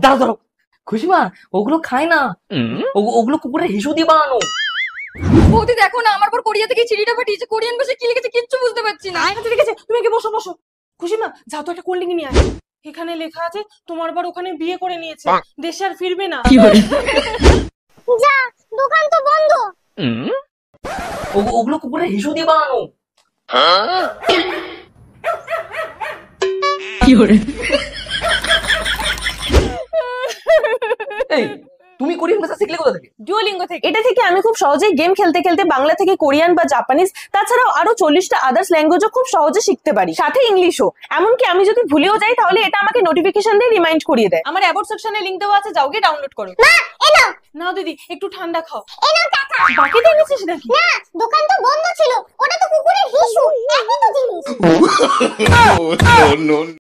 দাঁড়াও দাঁড়াও, খুশিমা ওগুলো খায় না, ওগুলো কুকুরের হিসু দিয়ে বানানো। বৌদি দেখো না, আমার পর কোরিয়া থেকে চিঠিটা পাঠিয়েছে, কোরিয়ান ভাষায় কি লিখেছে কিচ্ছু বুঝতে পারছি না। আচ্ছা ঠিক আছে, তুমি আগে বসো বসো। খুশিমা যাও তো একটা কোল্ড ড্রিঙ্ক নিয়ে আয়। এখানে লেখা আছে তোমার বার ওখানে বিয়ে করে নিয়েছে, দেশে আর ফিরবে না। যা, দোকান তো বন্ধ। ওগুলো কুকুরের হিসু দিয়ে বানানো। এই তুমি কোরিয়ান ভাষা শিখলে কোথা থেকে? ডুয়োলিঙ্গো থেকে। এটা থেকে আমি খুব সহজেই গেম খেলতে খেলতে বাংলা থেকে কোরিয়ান বা জাপানিজ, তাছাড়াও আরো 40টা আদার্স ল্যাঙ্গুয়েজও খুব সহজে শিখতে পারি, সাথে ইংলিশও। এমনকি আমি যদি ভুলেও যাই তাহলে এটা আমাকে নোটিফিকেশন দিয়ে রিমাইন্ড করিয়ে দেয়। আমার অ্যাবাউট সেকশনে লিংক দেওয়া আছে, যাও গিয়ে ডাউনলোড করো। না দিদি, একটু ঠান্ডা খাও। বাকি এনেছিস নাকি? না, দোকান তো বন্ধ ছিল, ওটা তো কুকুরের হিসু, একই তো জিনিস।